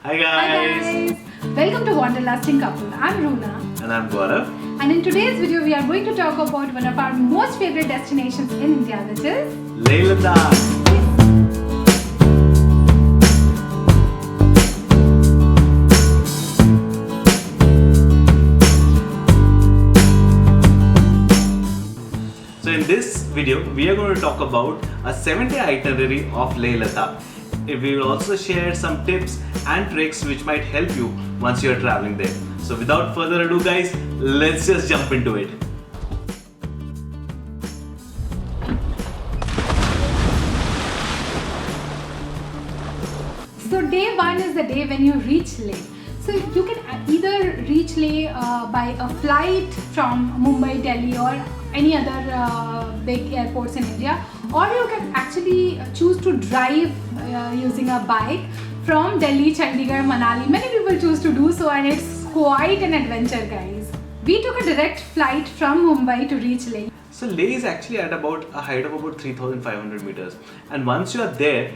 Hi Hi guys! guys! Welcome to Wanderlasting Couple. I'm Runa. And I'm Gaurav. And in today's video, we are going to talk about one of our most favorite destinations in India, which is Leh Ladakh. So in this video, we are going to talk about a 7-day itinerary of Leh Ladakh. We will also share some tips and tricks which might help you once you are traveling there. So without further ado guys, let's just jump into it. So day one is the day when you reach Leh. So you can either reach Leh by a flight from Mumbai, Delhi or any other big airports in India, or you can actually choose to drive using a bike from Delhi, Chandigarh, Manali. Many people choose to do so and it's quite an adventure guys. We took a direct flight from Mumbai to reach Leh. So Leh is actually at about a height of about 3,500 meters, and once you are there,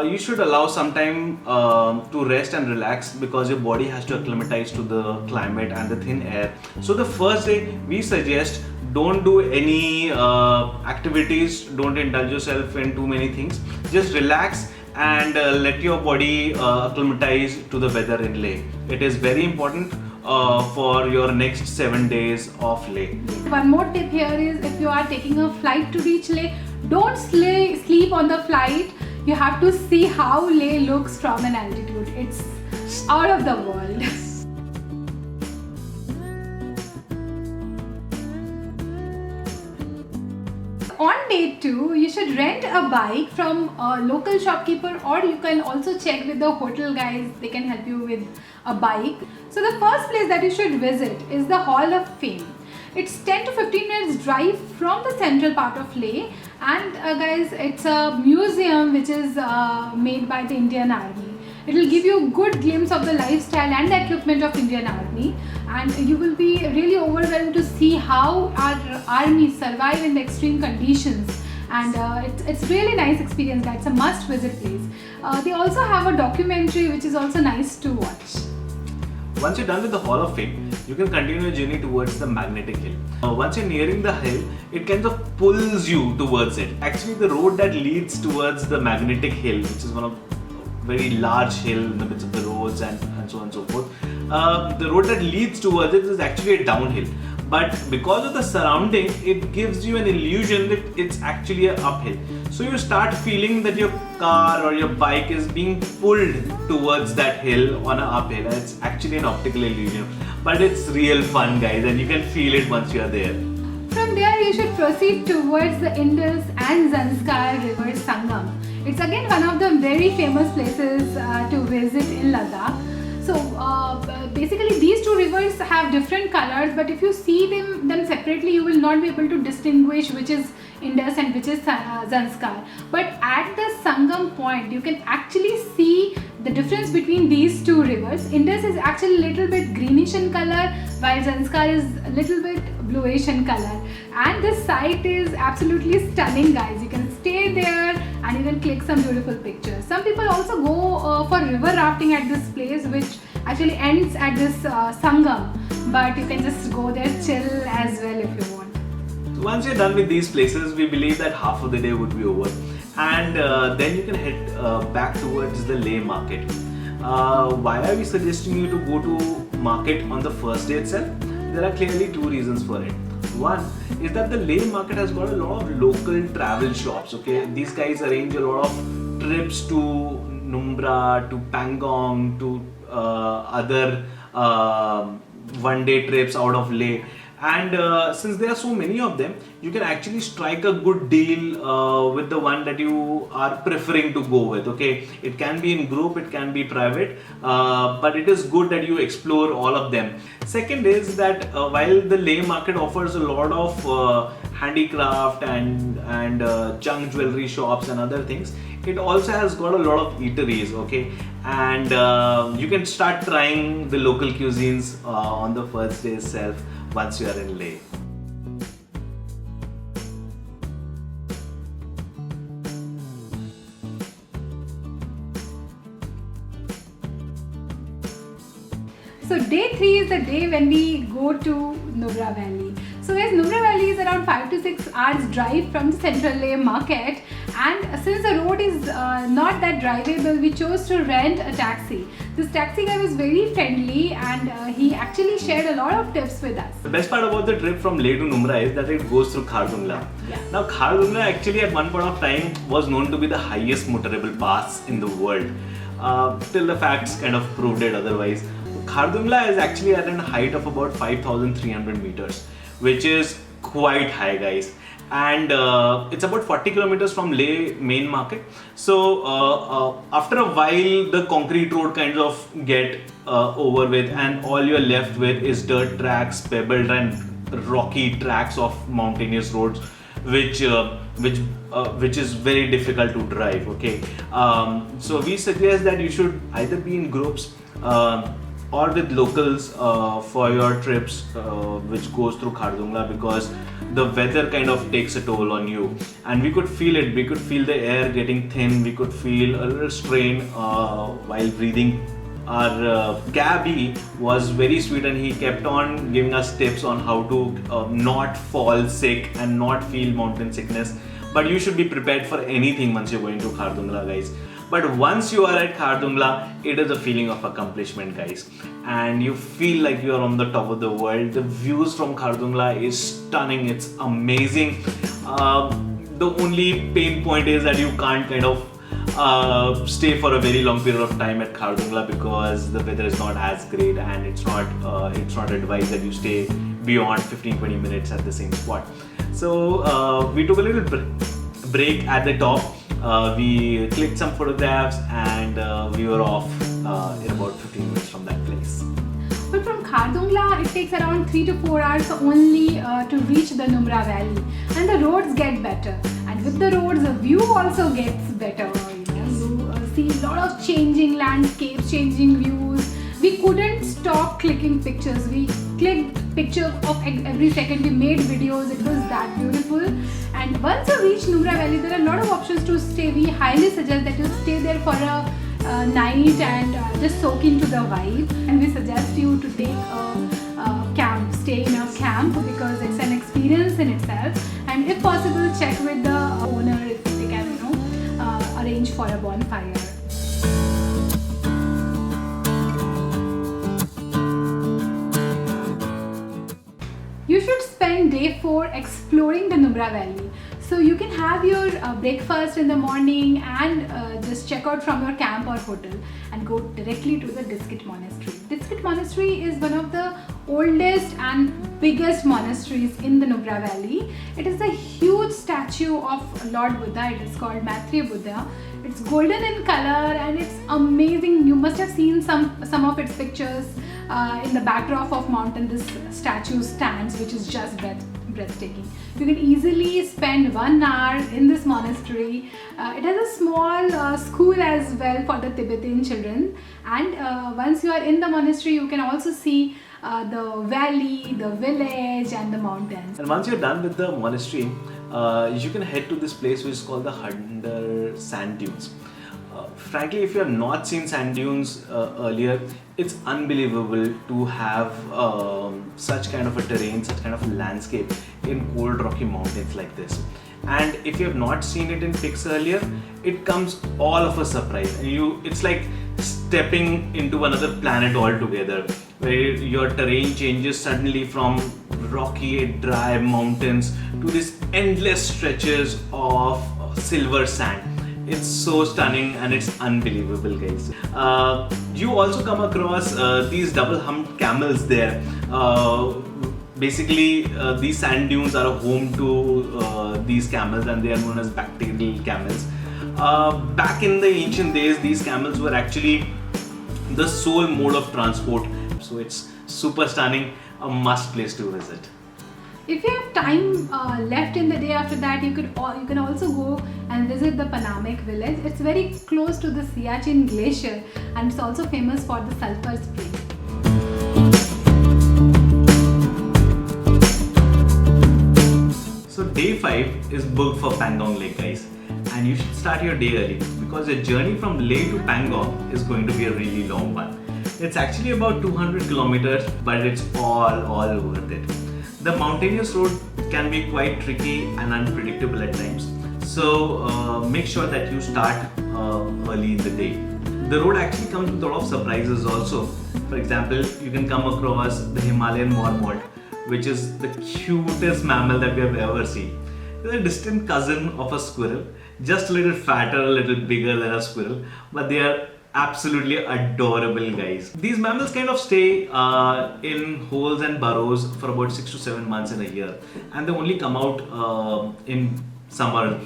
you should allow some time to rest and relax because your body has to acclimatize to the climate and the thin air. So the first day we suggest don't do any activities, don't indulge yourself in too many things, just relax and let your body acclimatize to the weather in Leh. It is very important for your next 7 days of Leh. One more tip here is if you are taking a flight to reach Leh, don't sleep on the flight. You have to see how Leh looks from an altitude. It's out of the world. On day 2, you should rent a bike from a local shopkeeper, or you can also check with the hotel guys, they can help you with a bike. So the first place that you should visit is the Hall of Fame. It's 10 to 15 minutes drive from the central part of Leh, and guys, it's a museum which is made by the Indian Army. It will give you a good glimpse of the lifestyle and the equipment of Indian Army, and you will be really overwhelmed to see how our army survive in the extreme conditions, and it's really nice experience. That's a must visit place. They also have a documentary which is also nice to watch. Once you're done with the Hall of Fame, you can continue your journey towards the Magnetic Hill. Once you're nearing the hill, it kind of pulls you towards it. Actually, the road that leads towards the Magnetic Hill, which is one of very large hill in the midst of the roads and so on and so forth, the road that leads towards it is actually a downhill. But because of the surrounding, it gives you an illusion that it's actually an uphill. So you start feeling that your car or your bike is being pulled towards that hill on an uphill, and it's actually an optical illusion. But it's real fun guys, and you can feel it once you are there. From there you should proceed towards the Indus and Zanskar river Sangam. It's again one of the very famous places to visit in Ladakh. So basically these two rivers have different colors, but if you see them separately, you will not be able to distinguish which is Indus and which is Zanskar. But at the Sangam point, you can actually see the difference between these two rivers. Indus is actually a little bit greenish in color, while Zanskar is a little bit bluish in color. And this site is absolutely stunning guys. You can stay there and you can click some beautiful pictures. Some people also go for river rafting at this place, which actually ends at this Sangam, but you can just go there chill as well if you want. So once you're done with these places, we believe that half of the day would be over, and then you can head back towards the Leh market. Why are we suggesting you to go to market on the first day itself? There are clearly two reasons for it. One is that the Leh market has got a lot of local travel shops. Okay, these guys arrange a lot of trips to Numbra, to Pangong, to other one-day trips out of Leh. And since there are so many of them, you can actually strike a good deal with the one that you are preferring to go with. Okay, it can be in group, it can be private, but it is good that you explore all of them. Second is that while the Leh market offers a lot of handicraft and junk jewelry shops and other things, it also has got a lot of eateries. Okay, and you can start trying the local cuisines on the first day itself once you are in Leh. So day 3 is the day when we go to Nubra Valley. So yes, Nubra Valley is around 5 to 6 hours drive from the Central Leh market, and since the road is not that drivable, we chose to rent a taxi. This taxi guy was very friendly, and he actually shared a lot of tips with us. The best part about the trip from Leh to Numra is that it goes through Khardungla. Yeah. Now Khardungla actually at one point of time was known to be the highest motorable pass in the world. Till the facts kind of proved it otherwise. Khardungla is actually at a height of about 5,300 meters, which is quite high, guys. And it's about 40 kilometers from Leh main market. So after a while, the concrete road kind of get over with, and all you're left with is dirt tracks, pebbled and rocky tracks of mountainous roads, which is very difficult to drive. Okay, so we suggest that you should either be in groups or with locals for your trips, which goes through Khardungla, because the weather kind of takes a toll on you, and we could feel it. We could feel the air getting thin. We could feel a little strain while breathing. Our cabby was very sweet, and he kept on giving us tips on how to not fall sick and not feel mountain sickness. But you should be prepared for anything once you're going to Khardungla, guys. But once you are at Khardungla, it is a feeling of accomplishment, guys, and you feel like you are on the top of the world. The views from Khardungla is stunning. It's amazing. The only pain point is that you can't kind of stay for a very long period of time at Khardungla, because the weather is not as great, and it's not advised that you stay beyond 15-20 minutes at the same spot. So we took a little break at the top. We clicked some photographs, and we were off in about 15 minutes from that place. But from Khardungla, it takes around 3 to 4 hours only to reach the Numra Valley, and the roads get better. And with the roads, the view also gets better. You see a lot of changing landscapes, changing views. We couldn't stop clicking pictures. We clicked pictures of every second. We made videos. It was that beautiful. And once you reach Numra Valley, there are a lot of options to stay. We highly suggest that you stay there for a night and just soak into the vibe. And we suggest you to take a camp, stay in a camp, because it's an experience in itself. And if possible, check with the owner if they can, arrange for a bonfire. You should spend day 4 exploring the Numra Valley. So you can have your breakfast in the morning and just check out from your camp or hotel and go directly to the Diskit Monastery. Diskit Monastery is one of the oldest and biggest monasteries in the Nubra Valley. It is a huge statue of Lord Buddha. It is called Maitreya Buddha. It's golden in color and it's amazing. You must have seen some of its pictures in the backdrop of mountain. This statue stands, which is just breathtaking. You can easily spend 1 hour in this monastery. It has a small school as well for the Tibetan children, and once you are in the monastery, you can also see the valley, the village and the mountains. And once you're done with the monastery, you can head to this place which is called the Hundar Sand Dunes. Frankly, if you have not seen sand dunes earlier, it's unbelievable to have such kind of a terrain, such kind of a landscape in cold rocky mountains like this. And if you have not seen it in pics earlier, it comes all of a surprise. And it's like stepping into another planet altogether, where your terrain changes suddenly from rocky, dry mountains to these endless stretches of silver sand. It's so stunning and it's unbelievable, guys. You also come across these double humped camels there. Basically, these sand dunes are a home to these camels, and they are known as bacterial camels. Back in the ancient days, these camels were actually the sole mode of transport. So it's super stunning, a must place to visit. If you have time left in the day after that, you can also go and visit the Panamek village. It's very close to the Siachen glacier and it's also famous for the sulfur spring. So day 5 is booked for Pangong Lake, guys, and you should start your day early because your journey from Leh to Pangong is going to be a really long one. It's actually about 200 kilometers, but it's all worth it. The mountainous road can be quite tricky and unpredictable at times, so make sure that you start early in the day. The road actually comes with a lot of surprises also. For example, you can come across the Himalayan marmot, which is the cutest mammal that we have ever seen. It's a distant cousin of a squirrel, just a little fatter, a little bigger than a squirrel, but they are absolutely adorable, guys. These mammals kind of stay in holes and burrows for about 6 to 7 months in a year, and they only come out in summer.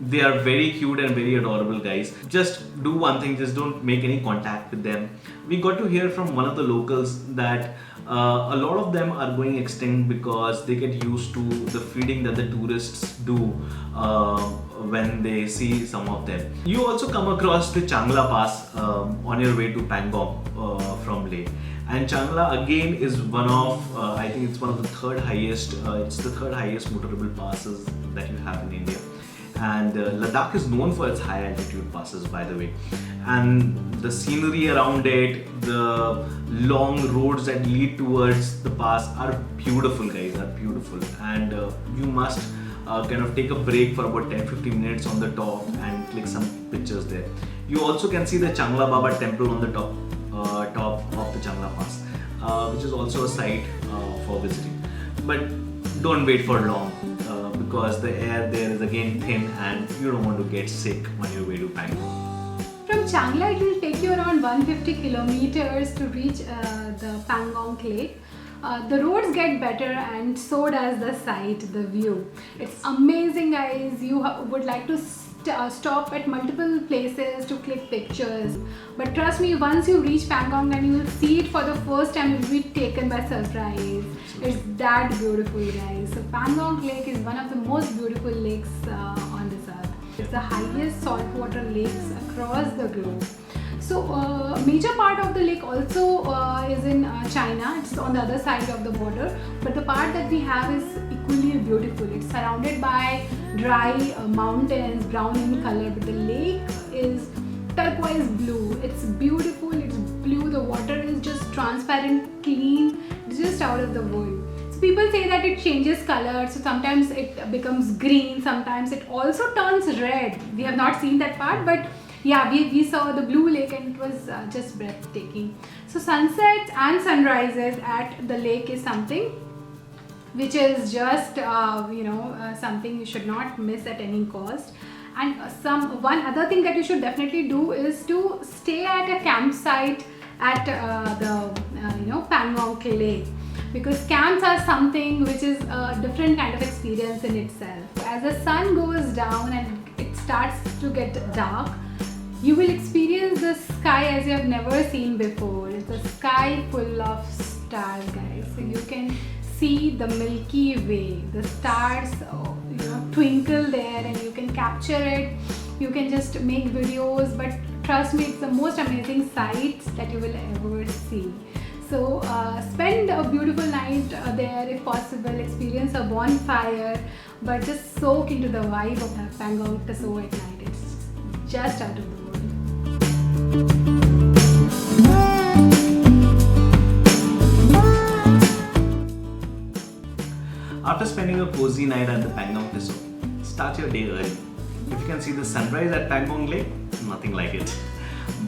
They are very cute and very adorable, guys. Just do one thing, just don't make any contact with them. We got to hear from one of the locals that a lot of them are going extinct because they get used to the feeding that the tourists do when they see some of them. You also come across the Changla Pass on your way to Pangong from Leh. And Changla again is one of, I think it's one of the third highest, it's the third highest motorable passes that you have in India. And Ladakh is known for its high altitude passes, by the way. And the scenery around it, the long roads that lead towards the pass are beautiful, guys, are beautiful. And you must kind of take a break for about 10-15 minutes on the top and click some pictures there. You also can see the Changla Baba temple on the top of the Changla Pass, which is also a site for visiting. But don't wait for long because the air there is again thin and you don't want to get sick on your way to Pangong. From Changla, it will take you around 150 kilometers to reach the Pangong Lake. The roads get better and so does the sight, the view. It's amazing, guys. You would like to stop at multiple places to click pictures. But trust me, once you reach Pangong and you will see it for the first time, you will be taken by surprise. It's that beautiful, guys. So Pangong Lake is one of the most beautiful lakes on this earth. It's the highest saltwater lakes across the globe. So a major part of the lake also is in China. It's on the other side of the border, but the part that we have is equally beautiful. It's surrounded by dry mountains, brown in color, but the lake is turquoise blue. It's beautiful, it's blue, the water is just transparent, clean, it's just out of the world. So people say that it changes color, so sometimes it becomes green, sometimes it also turns red. We have not seen that part, but yeah, we saw the blue lake and it was just breathtaking. So sunsets and sunrises at the lake is something which is just something you should not miss at any cost. And one other thing that you should definitely do is to stay at a campsite at Pangong Lake, because camps are something which is a different kind of experience in itself. As the sun goes down and it starts to get dark, you will experience the sky as you have never seen before. It's a sky full of stars, guys. So you can see the Milky Way. The stars twinkle there and you can capture it. You can just make videos, but trust me, it's the most amazing sights that you will ever see. So spend a beautiful night there if possible, experience a bonfire, but just soak into the vibe of that Pangong Tso at night. It's just out of the world. After spending a cozy night at the Pangong Tso, start your day early. If you can see the sunrise at Pangong Lake, nothing like it.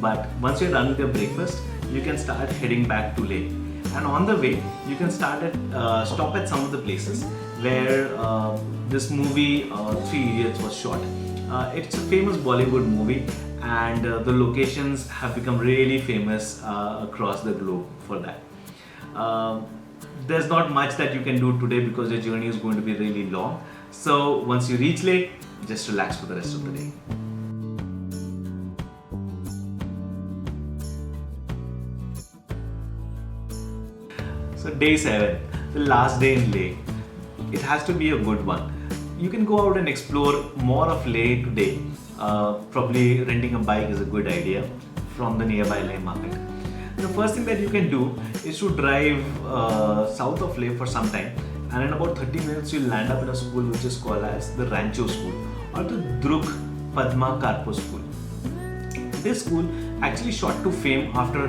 But once you're done with your breakfast, you can start heading back to Leh. And on the way, you can stop at some of the places where this movie Three Idiots was shot. It's a famous Bollywood movie, and the locations have become really famous across the globe for that. There's not much that you can do today because your journey is going to be really long. So once you reach Leh, just relax for the rest of the day. So day 7, the last day in Leh. It has to be a good one. You can go out and explore more of Leh today. Probably renting a bike is a good idea from the nearby Leh market. The first thing that you can do is to drive south of Leh for some time, and in about 30 minutes you'll land up in a school which is called as the Rancho School or the Druk Padma Karpo School. This school actually shot to fame after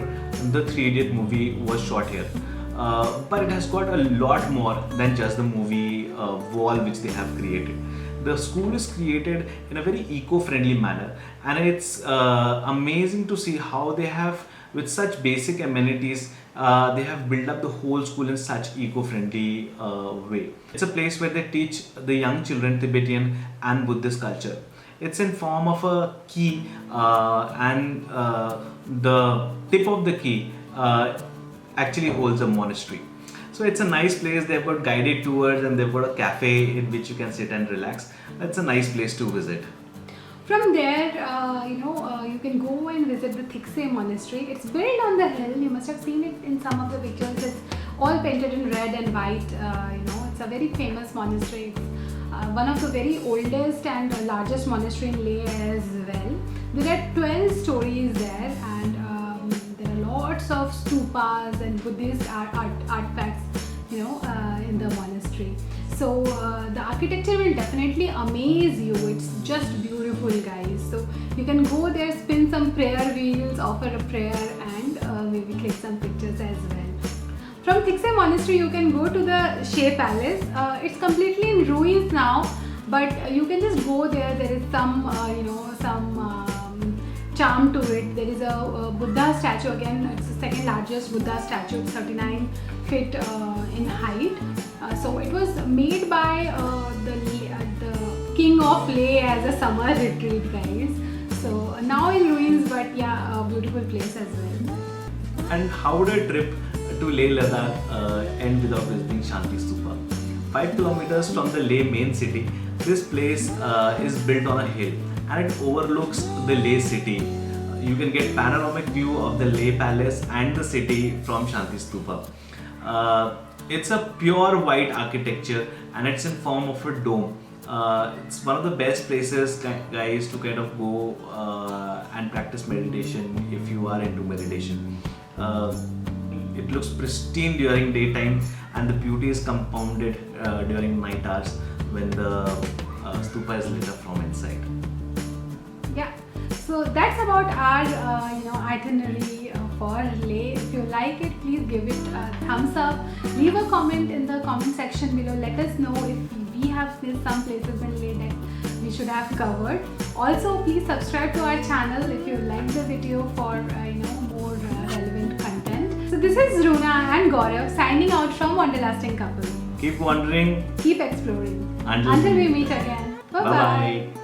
the Three Idiot movie was shot here. But it has got a lot more than just the movie wall which they have created. The school is created in a very eco-friendly manner, and it's amazing to see how they have, with such basic amenities, they have built up the whole school in such eco-friendly way. It's a place where they teach the young children Tibetan and Buddhist culture. It's in form of a key, and the tip of the key actually holds a monastery. So it's a nice place. They've got guided tours and they've got a cafe in which you can sit and relax. That's a nice place to visit. From there, you can go and visit the Thiksey monastery. It's built on the hill. You must have seen it in some of the pictures. It's all painted in red and white. It's a very famous monastery. It's one of the very oldest and largest monastery in Leh as well. There are 12 stories there, and there are lots of stupas and Buddhist artifacts, in the monastery. So the architecture will definitely amaze you. It's just beautiful, guys. So you can go there, spin some prayer wheels, offer a prayer, and maybe click some pictures as well. From Thiksey monastery, you can go to the Shea Palace. It's completely in ruins now, but you can just go there. There is some, charm to it. There is a Buddha statue. Again, it's the second largest Buddha statue. It's 39 feet in height. So it was made by the king of Leh as a summer retreat, guys. So now in ruins, but yeah, a beautiful place as well. And how would a trip to Leh Ladakh end without visiting Shanti Stupa? 5 kilometers from the Leh main city, this place is built on a hill and it overlooks the Leh city. You can get panoramic view of the Leh Palace and the city from Shanti Stupa. It's a pure white architecture and it's in form of a dome. It's one of the best places, guys, to kind of go and practice meditation if you are into meditation. It looks pristine during daytime and the beauty is compounded during night hours when the stupa is lit up from inside. Yeah, so that's about our itinerary for Leh. If you like it, please give it a thumbs up. Leave a comment in the comment section below. Let us know if we have missed some places in Leh that we should have covered. Also, please subscribe to our channel if you like the video for more relevant content. So this is Runa and Gaurav signing out from Wanderlasting Couple. Keep wondering, Keep exploring. Until we meet again. Bye bye. Bye.